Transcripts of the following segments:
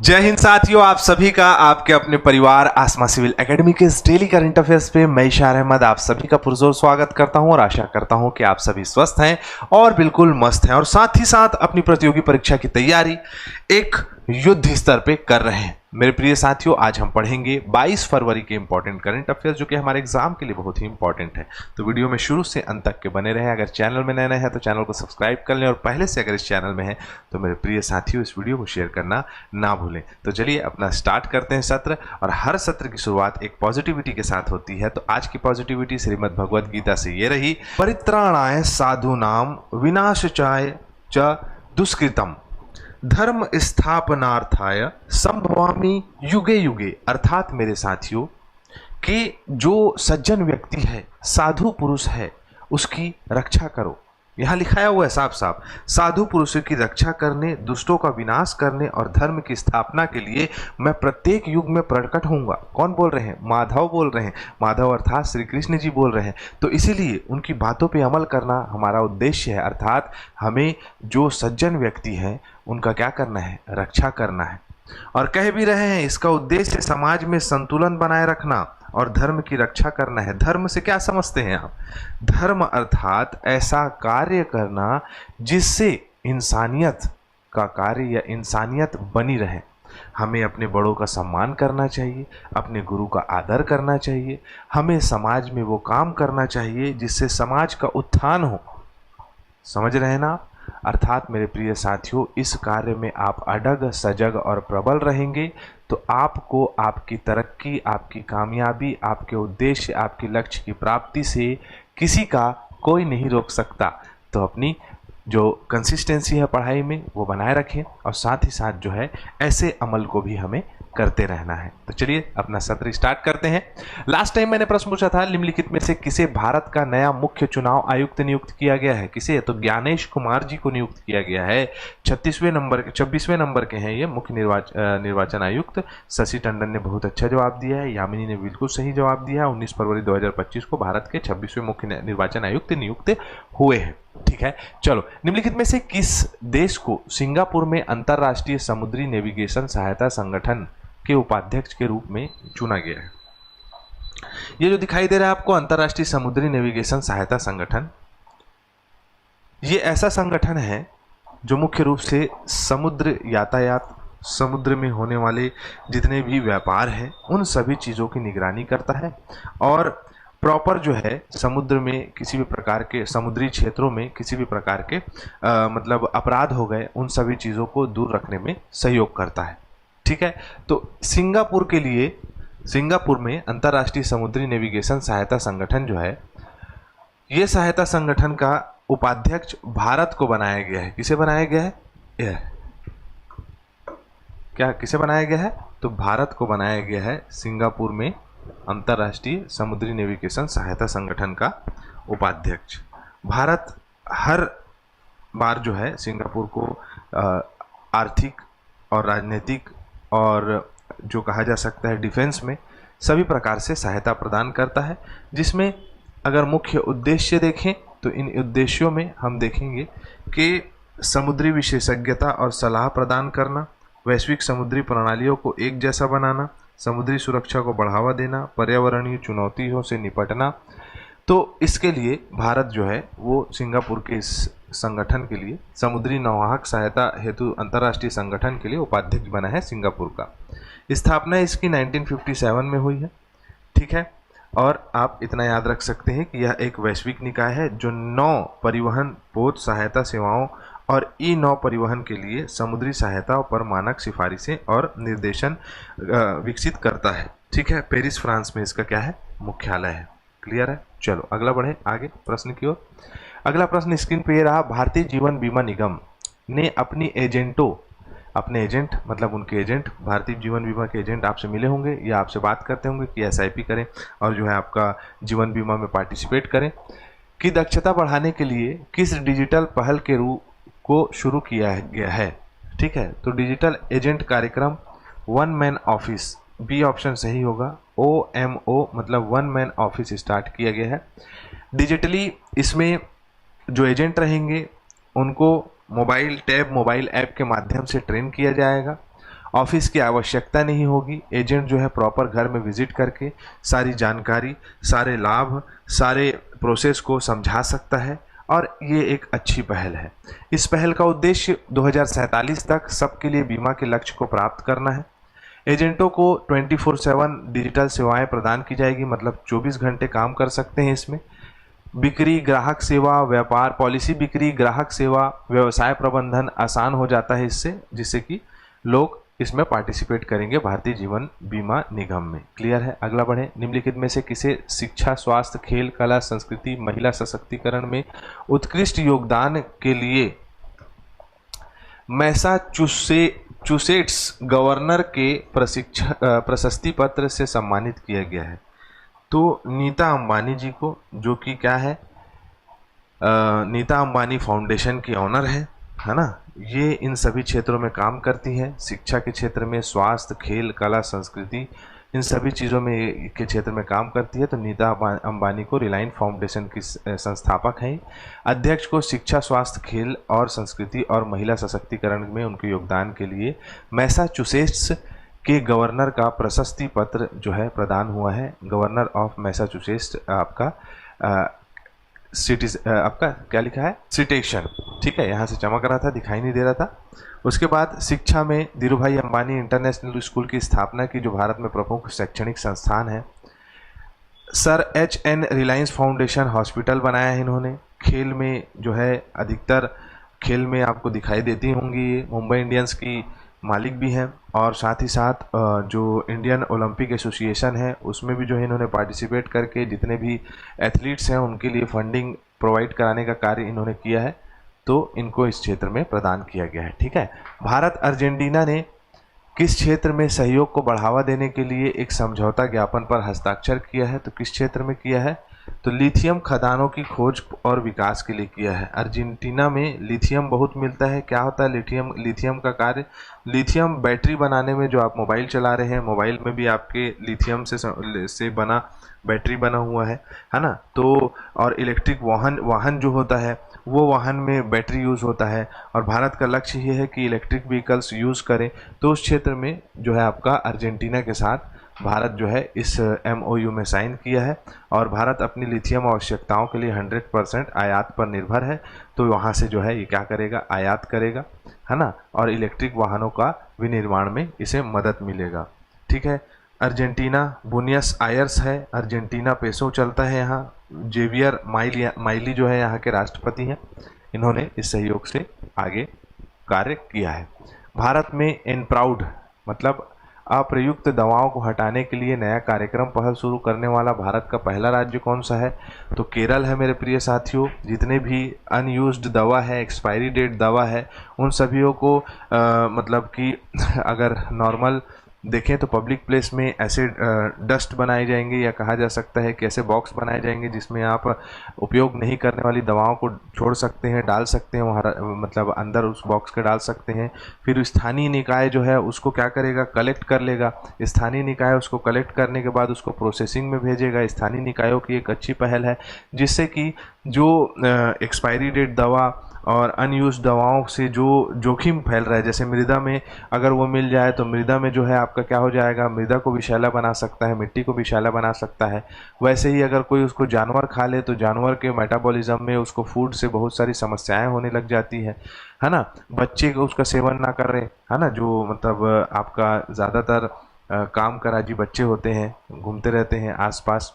जय हिंद साथियों, आप सभी का आपके अपने परिवार आसमा सिविल एकेडमी के इस डेली करंट अफेयर्स पे मैं इशार अहमद आप सभी का पुरजोर स्वागत करता हूं और आशा करता हूं कि आप सभी स्वस्थ हैं और बिल्कुल मस्त हैं और साथ ही साथ अपनी प्रतियोगी परीक्षा की तैयारी एक युद्ध स्तर पे कर रहे हैं। मेरे प्रिय साथियों, आज हम पढ़ेंगे 22 फरवरी के इंपॉर्टेंट करंट अफेयर्स जो कि हमारे एग्जाम के लिए बहुत ही इंपॉर्टेंट है। तो वीडियो में शुरू से अंत तक के बने रहें। अगर चैनल में नए हैं तो चैनल को सब्सक्राइब कर लें और पहले से अगर इस चैनल में है तो मेरे प्रिय साथियों इस वीडियो को शेयर करना ना भूलें। तो चलिए अपना स्टार्ट करते हैं सत्र। और हर सत्र की शुरुआत एक पॉजिटिविटी के साथ होती है। तो आज की पॉजिटिविटी श्रीमद् भगवद गीता से ये रही, परित्राणाय साधूनाम विनाशाय च दुष्कृतम धर्म स्थापनार्थाय संभवामि युगे युगे। अर्थात मेरे साथियों कि जो सज्जन व्यक्ति है, साधु पुरुष है, उसकी रक्षा करो। यहां लिखाया हुआ है साफ साफ, साधु पुरुषों की रक्षा करने, दुष्टों का विनाश करने और धर्म की स्थापना के लिए मैं प्रत्येक युग में प्रकट होऊंगा। कौन बोल रहे हैं? माधव बोल रहे हैं। माधव अर्थात श्री कृष्ण जी बोल रहे हैं। तो इसीलिए उनकी बातों पे अमल करना हमारा उद्देश्य है। अर्थात हमें जो सज्जन व्यक्ति हैं उनका क्या करना है? रक्षा करना है। और कह भी रहे हैं इसका उद्देश्य समाज में संतुलन बनाए रखना और धर्म की रक्षा करना है। धर्म से क्या समझते हैं आप? धर्म अर्थात ऐसा कार्य करना जिससे इंसानियत का कार्य या इंसानियत बनी रहे। हमें अपने बड़ों का सम्मान करना चाहिए, अपने गुरु का आदर करना चाहिए, हमें समाज में वो काम करना चाहिए जिससे समाज का उत्थान हो। समझ रहे हैं ना आप? अर्थात मेरे प्रिय साथियों, इस कार्य में आप अडग सजग और प्रबल रहेंगे तो आपको आपकी तरक्की, आपकी कामयाबी, आपके उद्देश्य, आपके लक्ष्य की प्राप्ति से किसी का कोई नहीं रोक सकता। तो अपनी जो कंसिस्टेंसी है पढ़ाई में वो बनाए रखें और साथ ही साथ जो है ऐसे अमल को भी हमें करते रहना है। तो चलिए अपना सत्र स्टार्ट करते हैं। लास्ट टाइम मैंने प्रश्न पूछा था, निम्नलिखित में से किसे भारत का नया मुख्य चुनाव आयुक्त नियुक्त किया गया है? किसे? तो ज्ञानेश कुमार जी को नियुक्त किया गया है। 26वें नंबर के हैं ये मुख्य निर्वाचन आयुक्त। शशि टंडन ने बहुत अच्छा जवाब दिया है, यामिनी ने बिल्कुल सही जवाब दिया है। 19 फरवरी 2025 को भारत के 26वें मुख्य निर्वाचन आयुक्त नियुक्त हुए हैं। ठीक है, चलो निम्नलिखित में से किस देश को सिंगापुर में अंतरराष्ट्रीय समुद्री नेविगेशन सहायता संगठन के उपाध्यक्ष के रूप में चुना गया है? ये जो दिखाई दे रहा है आपको अंतरराष्ट्रीय समुद्री नेविगेशन सहायता संगठन, ये ऐसा संगठन है जो मुख्य रूप से समुद्र यातायात, समुद्र में होने वाले जितने भी व्यापार हैं उन सभी चीज़ों की निगरानी करता है और प्रॉपर जो है समुद्र में किसी भी प्रकार के समुद्री क्षेत्रों में किसी भी प्रकार के मतलब अपराध हो गए उन सभी चीज़ों को दूर रखने में सहयोग करता है। ठीक है, तो सिंगापुर के लिए, सिंगापुर में अंतर्राष्ट्रीय समुद्री नेविगेशन सहायता संगठन जो है, ये सहायता संगठन का उपाध्यक्ष भारत को बनाया गया है। किसे बनाया गया है? क्या किसे बनाया गया है? तो भारत को बनाया गया है सिंगापुर में अंतर्राष्ट्रीय समुद्री नेविगेशन सहायता संगठन का उपाध्यक्ष। भारत हर बार जो है सिंगापुर को आर्थिक और राजनीतिक और जो कहा जा सकता है डिफेंस में सभी प्रकार से सहायता प्रदान करता है, जिसमें अगर मुख्य उद्देश्य देखें तो इन उद्देश्यों में हम देखेंगे कि समुद्री विशेषज्ञता और सलाह प्रदान करना, वैश्विक समुद्री प्रणालियों को एक जैसा बनाना, समुद्री सुरक्षा को बढ़ावा देना, पर्यावरणीय चुनौतियों से निपटना। तो इसके लिए भारत जो है वो सिंगापुर के इस संगठन के लिए, समुद्री नौवाहक सहायता हेतु अंतर्राष्ट्रीय संगठन के लिए उपाध्यक्ष बना है सिंगापुर का। स्थापना इसकी 1957 में हुई है। ठीक है, और आप इतना याद रख सकते हैं कि यह एक वैश्विक निकाय है जो नौ परिवहन, पोत सहायता सेवाओं और ई नौ परिवहन के लिए समुद्री सहायता पर मानक सिफारिशें और निर्देशन विकसित करता है। ठीक है, पेरिस फ्रांस में इसका क्या है? मुख्यालय है। क्लियर है? चलो अगला बढ़े आगे प्रश्न की ओर। अगला प्रश्न स्क्रीन पे ये रहा, भारतीय जीवन बीमा निगम ने अपने एजेंट मतलब उनके एजेंट, भारतीय जीवन बीमा के एजेंट आपसे मिले होंगे या आपसे बात करते होंगे कि SIP करें और जो है आपका जीवन बीमा में पार्टिसिपेट करें, की दक्षता बढ़ाने के लिए किस डिजिटल पहल के रूप को शुरू किया गया है? ठीक है, तो डिजिटल एजेंट कार्यक्रम one man office, B option सही होगा। OMO मतलब वन मैन ऑफिस स्टार्ट किया गया है। डिजिटली इसमें जो एजेंट रहेंगे उनको मोबाइल ऐप के माध्यम से ट्रेन किया जाएगा ऑफिस की आवश्यकता नहीं होगी। एजेंट जो है प्रॉपर घर में विजिट करके सारी जानकारी, सारे लाभ, सारे प्रोसेस को समझा सकता है और ये एक अच्छी पहल है। इस पहल का उद्देश्य 2047 तक सबके लिए बीमा के लक्ष्य को प्राप्त करना है। एजेंटों को 24/7 डिजिटल सेवाएं प्रदान की जाएगी, मतलब 24 घंटे काम कर सकते हैं इसमें। बिक्री, ग्राहक सेवा, व्यापार पॉलिसी बिक्री, ग्राहक सेवा, व्यवसाय प्रबंधन आसान हो जाता है इससे, जिससे कि लोग इसमें पार्टिसिपेट करेंगे भारतीय जीवन बीमा निगम में। क्लियर है? अगला बढ़े। निम्नलिखित में से किसे शिक्षा, स्वास्थ्य, खेल, कला, संस्कृति, महिला सशक्तिकरण में उत्कृष्ट योगदान के लिए मैसाचुसेट्स गवर्नर के प्रशस्ति पत्र से सम्मानित किया गया है? तो नीता अंबानी जी को, जो कि क्या है, नीता अंबानी फाउंडेशन की ऑनर है ना। ये इन सभी क्षेत्रों में काम करती हैं, शिक्षा के क्षेत्र में, स्वास्थ्य, खेल, कला, संस्कृति, इन सभी चीज़ों में के क्षेत्र में काम करती है। तो नीता अंबानी को रिलायंस फाउंडेशन की संस्थापक हैं। अध्यक्ष को शिक्षा, स्वास्थ्य, खेल और संस्कृति और महिला सशक्तिकरण में उनके योगदान के लिए मैसाचुसेट्स के गवर्नर का प्रशस्ति पत्र जो है प्रदान हुआ है। गवर्नर ऑफ मैसाचुसेट्स आपका आपका क्या लिखा है, सिटेशन, ठीक है, यहाँ से चमक रहा था, दिखाई नहीं दे रहा था। उसके बाद शिक्षा में धीरूभाई अंबानी इंटरनेशनल स्कूल की स्थापना की, जो भारत में प्रमुख शैक्षणिक संस्थान है। Sir HN Reliance foundation hospital बनाया है इन्होंने। खेल में जो है अधिकतर खेल में आपको दिखाई देती होंगी, ये मुंबई इंडियंस की मालिक भी हैं, और साथ ही साथ जो इंडियन ओलंपिक एसोसिएशन है उसमें भी जो है इन्होंने पार्टिसिपेट करके जितने भी एथलीट्स हैं उनके लिए फंडिंग प्रोवाइड कराने का कार्य इन्होंने किया है। तो इनको इस क्षेत्र में प्रदान किया गया है। ठीक है। भारत अर्जेंटीना ने किस क्षेत्र में सहयोग को बढ़ावा देने के लिए एक समझौता ज्ञापन पर हस्ताक्षर किया है? तो किस क्षेत्र में किया है? तो लिथियम खदानों की खोज और विकास के लिए किया है। अर्जेंटीना में लिथियम बहुत मिलता है। क्या होता है लिथियम? लिथियम का कार्य, लिथियम बैटरी बनाने में, जो आप मोबाइल चला रहे हैं, मोबाइल में भी आपके लिथियम से बना बैटरी बना हुआ है ना। तो और इलेक्ट्रिक वाहन जो होता है वो वाहन में बैटरी यूज़ होता है, और भारत का लक्ष्य ये है कि इलेक्ट्रिक व्हीकल्स यूज़ करें। तो उस क्षेत्र में जो है आपका अर्जेंटीना के साथ भारत जो है इस MOU में साइन किया है, और भारत अपनी लिथियम आवश्यकताओं के लिए 100% आयात पर निर्भर है। तो वहाँ से जो है ये क्या करेगा, आयात करेगा, है ना, और इलेक्ट्रिक वाहनों का विनिर्माण में इसे मदद मिलेगा। ठीक है। अर्जेंटीना बुनियस आयर्स है, अर्जेंटीना पेसो चलता है यहाँ। जेवियर माइली जो है यहाँ के राष्ट्रपति हैं। इन्होंने इस सहयोग से आगे कार्य किया है। भारत में एनप्राउड मतलब अप्रयुक्त दवाओं को हटाने के लिए नया कार्यक्रम पहल शुरू करने वाला भारत का पहला राज्य कौन सा है? तो केरल है मेरे प्रिय साथियों। जितने भी अनयूज्ड दवा है, एक्सपायरी डेट दवा है, उन सभी को मतलब कि अगर नॉर्मल देखें तो पब्लिक प्लेस में ऐसे डस्ट बनाए जाएंगे, या कहा जा सकता है कि ऐसे बॉक्स बनाए जाएंगे जिसमें आप उपयोग नहीं करने वाली दवाओं को छोड़ सकते हैं, डाल सकते हैं वहाँ, मतलब अंदर उस बॉक्स के डाल सकते हैं। फिर स्थानीय निकाय जो है उसको क्या करेगा, कलेक्ट कर लेगा। स्थानीय निकाय उसको कलेक्ट करने के बाद उसको प्रोसेसिंग में भेजेगा। स्थानीय निकायों की एक अच्छी पहल है, जिससे कि जो एक्सपायरी डेट दवा और अनयूज दवाओं से जो जोखिम फैल रहा है, जैसे मृदा में अगर वो मिल जाए तो मृदा में जो है आपका क्या हो जाएगा, मृदा को विषैला बना सकता है, मिट्टी को विषैला बना सकता है। वैसे ही अगर कोई उसको जानवर खा ले तो जानवर के मेटाबॉलिज्म में, उसको फूड से बहुत सारी समस्याएं होने लग जाती है ना। बच्चे को उसका सेवन ना कर रहे, है ना, जो मतलब आपका ज़्यादातर काम कराजी बच्चे होते हैं, घूमते रहते हैं आसपास,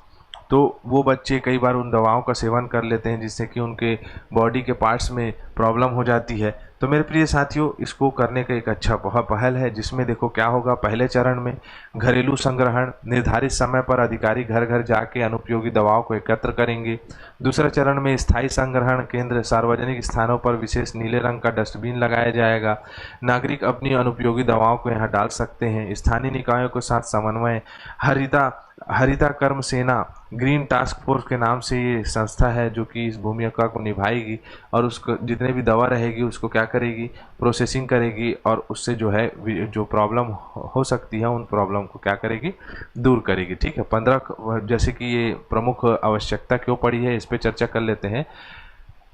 तो वो बच्चे कई बार उन दवाओं का सेवन कर लेते हैं, जिससे कि उनके बॉडी के पार्ट्स में प्रॉब्लम हो जाती है। तो मेरे प्रिय साथियों, इसको करने का एक अच्छा पहल है, जिसमें देखो क्या होगा। पहले चरण में घरेलू संग्रहण, निर्धारित समय पर अधिकारी घर घर जाके अनुपयोगी दवाओं को एकत्र करेंगे। दूसरे चरण में स्थायी संग्रहण केंद्र, सार्वजनिक स्थानों पर विशेष नीले रंग का डस्टबिन लगाया जाएगा। नागरिक अपनी अनुपयोगी दवाओं को यहाँ डाल सकते हैं। स्थानीय निकायों के साथ समन्वय, हरिता कर्म सेना, ग्रीन टास्क फोर्स के नाम से ये संस्था है जो कि इस भूमिका को निभाएगी, और उसको जितने भी दवा रहेगी उसको क्या करेगी, प्रोसेसिंग करेगी, और उससे जो है जो प्रॉब्लम हो सकती है उन प्रॉब्लम को क्या करेगी, दूर करेगी। ठीक है। 15 जैसे कि ये प्रमुख आवश्यकता क्यों पड़ी है, इस पर चर्चा कर लेते हैं।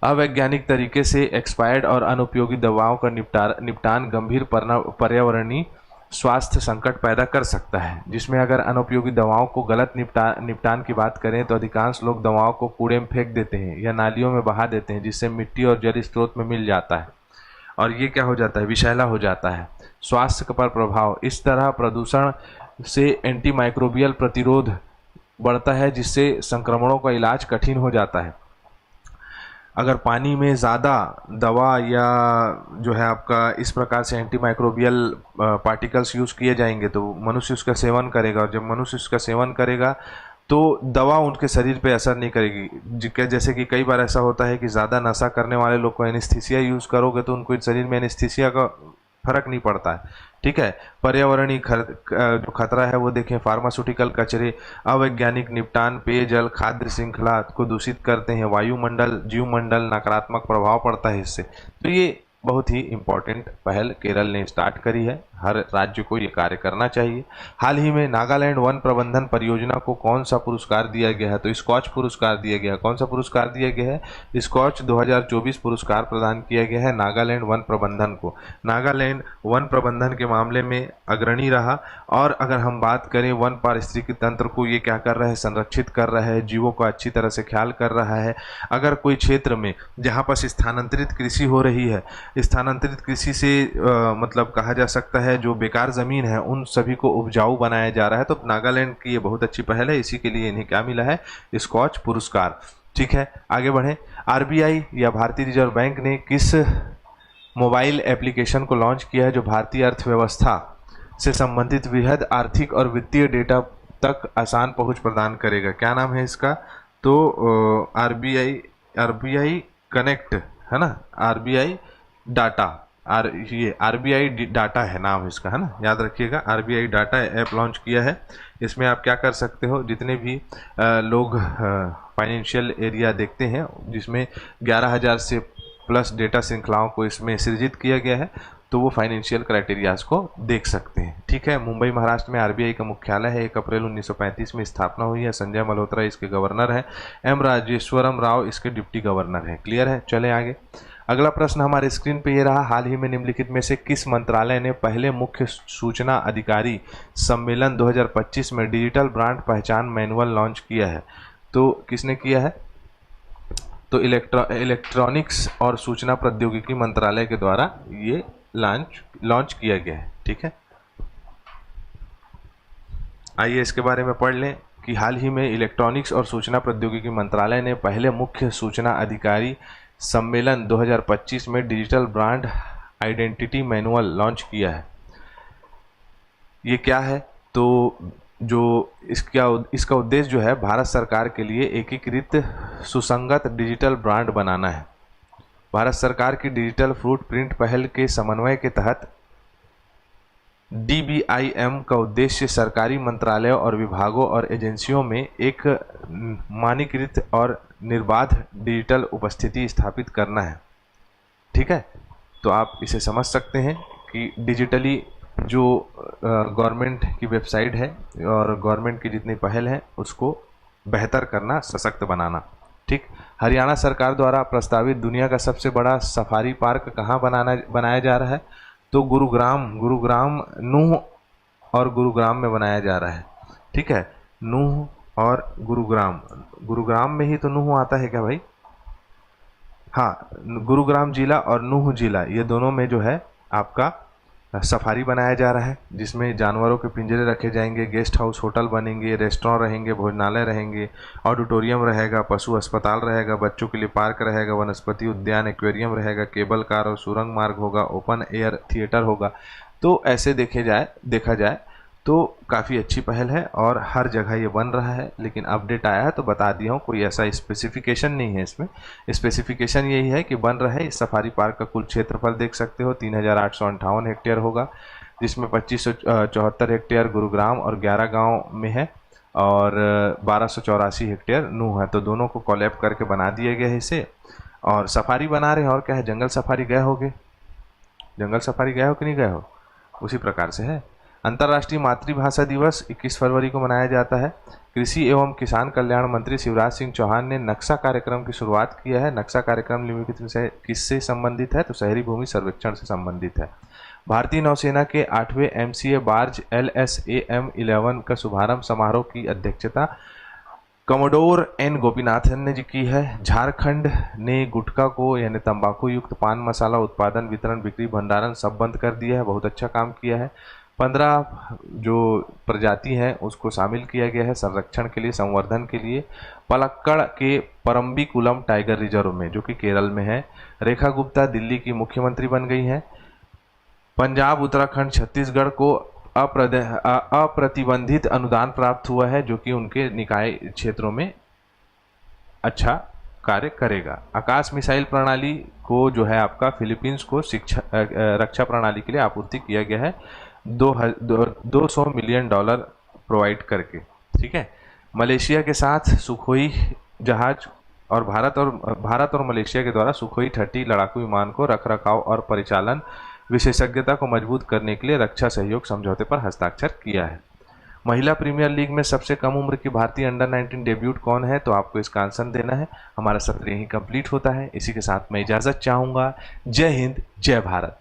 अवैज्ञानिक तरीके से एक्सपायर्ड और अनुपयोगी दवाओं का निपटान गंभीर पर्यावरणीय स्वास्थ्य संकट पैदा कर सकता है, जिसमें अगर अनुपयोगी दवाओं को गलत निपटान की बात करें तो अधिकांश लोग दवाओं को कूड़े में फेंक देते हैं या नालियों में बहा देते हैं, जिससे मिट्टी और जल स्रोत में मिल जाता है और ये क्या हो जाता है, विषैला हो जाता है। स्वास्थ्य पर प्रभाव, इस तरह प्रदूषण से एंटीमाइक्रोबियल प्रतिरोध बढ़ता है, जिससे संक्रमणों का इलाज कठिन हो जाता है। अगर पानी में ज़्यादा दवा या जो है आपका इस प्रकार से एंटीमाइक्रोबियल पार्टिकल्स यूज़ किए जाएंगे तो मनुष्य उसका सेवन करेगा, और जब मनुष्य उसका सेवन करेगा तो दवा उनके शरीर पे असर नहीं करेगी। जैसे कि कई बार ऐसा होता है कि ज़्यादा नशा करने वाले लोग को एनेस्थीसिया यूज़ करोगे तो उनको शरीर में एनेस्थीसिया का फर्क नहीं पड़ता है, ठीक है। पर्यावरणीय जो खतरा है वो देखें, फार्मास्यूटिकल कचरे, अवैज्ञानिक निपटान पेयजल खाद्य श्रृंखला को दूषित करते हैं, वायुमंडल जीवमंडल नकारात्मक प्रभाव पड़ता है इससे। तो ये बहुत ही इम्पोर्टेंट पहल केरल ने स्टार्ट करी है, हर राज्य को ये कार्य करना चाहिए। हाल ही में नागालैंड वन प्रबंधन परियोजना को कौन सा पुरस्कार दिया गया है, तो स्कॉच पुरस्कार दिया गया है। कौन सा पुरस्कार दिया गया है, स्कॉच 2024 पुरस्कार प्रदान किया गया है नागालैंड वन प्रबंधन को। नागालैंड वन प्रबंधन के मामले में अग्रणी रहा, और अगर हम बात करें वन पारिस्थितिकी तंत्र को ये क्या कर रहा है, संरक्षित कर रहा है, जीवों का अच्छी तरह से ख्याल कर रहा है। अगर कोई क्षेत्र में जहाँ पर स्थानांतरित कृषि हो रही है, स्थानांतरित कृषि से मतलब कहा जा सकता है जो बेकार ज़मीन है उन सभी को उपजाऊ बनाया जा रहा है, तो नागालैंड की ये बहुत अच्छी पहल है, इसी के लिए इन्हें क्या मिला है, स्कॉच पुरस्कार। ठीक है, आगे बढ़ें। आरबीआई या भारतीय रिजर्व बैंक ने किस मोबाइल एप्लीकेशन को लॉन्च किया है जो भारतीय अर्थव्यवस्था से संबंधित वृहद आर्थिक और वित्तीय डेटा तक आसान पहुंच प्रदान करेगा? क्या नाम है इसका, तो आरबीआई कनेक्ट है ना, आरबीआई डाटा, ये आरबीआई डाटा है नाम इसका, है ना, याद रखिएगा। आरबीआई डाटा ऐप लॉन्च किया है। इसमें आप क्या कर सकते हो, जितने भी लोग फाइनेंशियल एरिया देखते हैं जिसमें 11,000 से प्लस डेटा श्रृंखलाओं को इसमें सृजित किया गया है, तो वो फाइनेंशियल क्राइटेरियाज को देख सकते हैं। ठीक है, मुंबई महाराष्ट्र में आरबीआई का मुख्यालय है। 1 अप्रैल 1935 में स्थापना हुई है। संजय मल्होत्रा इसके गवर्नर हैं। एम राजेश्वरम राव इसके डिप्टी गवर्नर हैं। क्लियर है, चले आगे। अगला प्रश्न हमारे स्क्रीन पे ये रहा, हाल ही में निम्नलिखित में से किस मंत्रालय ने पहले मुख्य सूचना अधिकारी सम्मेलन 2025 में डिजिटल ब्रांड पहचान मैनुअल लॉन्च किया है? तो किसने किया है, तो इलेक्ट्रॉनिक्स और सूचना प्रौद्योगिकी मंत्रालय के द्वारा ये लॉन्च किया गया है। ठीक है, आइए इसके बारे में पढ़ लें कि हाल ही में इलेक्ट्रॉनिक्स और सूचना प्रौद्योगिकी मंत्रालय ने पहले मुख्य सूचना अधिकारी सम्मेलन 2025 में digital brand identity manual launch किया है। ये क्या है, तो जो इसका उद्देश्य जो है भारत सरकार के लिए एकीकृत सुसंगत डिजिटल ब्रांड बनाना है। भारत सरकार की डिजिटल फुटप्रिंट पहल के समन्वय के तहत DBIM का उद्देश्य सरकारी मंत्रालयों और विभागों और एजेंसियों में एक मानकीकृत और निर्बाध डिजिटल उपस्थिति स्थापित करना है। ठीक है, तो आप इसे समझ सकते हैं कि डिजिटली जो गवर्नमेंट की वेबसाइट है और गवर्नमेंट की जितनी पहल है उसको बेहतर करना, सशक्त बनाना। ठीक, हरियाणा सरकार द्वारा प्रस्तावित दुनिया का सबसे बड़ा सफारी पार्क कहाँ बनाया जा रहा है, तो गुरुग्राम नूह और गुरुग्राम में बनाया जा रहा है। ठीक है, नूह और गुरुग्राम में ही तो नूह आता है क्या भाई? हाँ, गुरुग्राम जिला और नूह जिला, ये दोनों में जो है आपका सफारी बनाया जा रहा है, जिसमें जानवरों के पिंजरे रखे जाएंगे, गेस्ट हाउस होटल बनेंगे, रेस्टोरेंट रहेंगे, भोजनालय रहेंगे, ऑडिटोरियम रहेगा, पशु अस्पताल रहेगा, बच्चों के लिए पार्क रहेगा, वनस्पति उद्यान, एक्वेरियम रहेगा, केबल कार और सुरंग मार्ग होगा, ओपन एयर थिएटर होगा। तो ऐसे देखा जाए तो काफ़ी अच्छी पहल है और हर जगह ये बन रहा है। लेकिन अपडेट आया है तो बता दिया हूँ, कोई ऐसा स्पेसिफिकेशन नहीं है इसमें। स्पेसिफिकेशन यही है कि बन रहा है। इस सफारी पार्क का कुल क्षेत्रफल देख सकते हो 3,858 हेक्टेयर होगा, जिसमें 2,574 हेक्टेयर गुरुग्राम और 11 गांव में है और 1,284 हेक्टेयर नूह है। तो दोनों को कोलैब करके बना दिया गया है इसे, और सफारी बना रहे हैं। और क्या है, जंगल सफारी गए होगे, जंगल सफारी गए हो कि नहीं गए हो, उसी प्रकार से है। अंतर्राष्ट्रीय मातृभाषा दिवस 21 फरवरी को मनाया जाता है। कृषि एवं किसान कल्याण मंत्री शिवराज सिंह चौहान ने नक्शा कार्यक्रम की शुरुआत किया है। नक्शा कार्यक्रम निम्नलिखित से किससे संबंधित है? तो शहरी भूमि सर्वेक्षण से संबंधित है। भारतीय नौसेना के 8वें MCA बार्ज LSAM-11 का शुभारंभ समारोह की अध्यक्षता कमोडोर N गोपीनाथन ने जी की है। झारखंड ने गुटखा को यानी तंबाकू युक्त पान मसाला उत्पादन, वितरण, बिक्री, भंडारण सब बंद कर दिया है। बहुत अच्छा काम किया है। 15 जो प्रजाति हैं उसको शामिल किया गया है संरक्षण के लिए, संवर्धन के लिए। पलक्कड़ के परम्बिकुलम टाइगर रिजर्व में, जो कि केरल में है, रेखा गुप्ता दिल्ली की मुख्यमंत्री बन गई हैं। पंजाब, उत्तराखंड, छत्तीसगढ़ को अप्रतिबंधित अनुदान प्राप्त हुआ है, जो कि उनके निकाय क्षेत्रों में अच्छा कार्य करेगा। आकाश मिसाइल प्रणाली को जो है आपका फिलीपींस को रक्षा प्रणाली के लिए आपूर्ति किया गया है 200 मिलियन डॉलर प्रोवाइड करके। ठीक है। मलेशिया के साथ सुखोई जहाज और भारत और मलेशिया के द्वारा सुखोई 30 लड़ाकू विमान को रखरखाव और परिचालन विशेषज्ञता को मजबूत करने के लिए रक्षा सहयोग समझौते पर हस्ताक्षर किया है। महिला प्रीमियर लीग में सबसे कम उम्र की भारतीय अंडर-19 डेब्यूट कौन है? तो आपको इसका आंसर देना है। हमारा सत्र यहीं कंप्लीट होता है। इसी के साथ मैं इजाजत चाहूंगा। जय हिंद, जय भारत।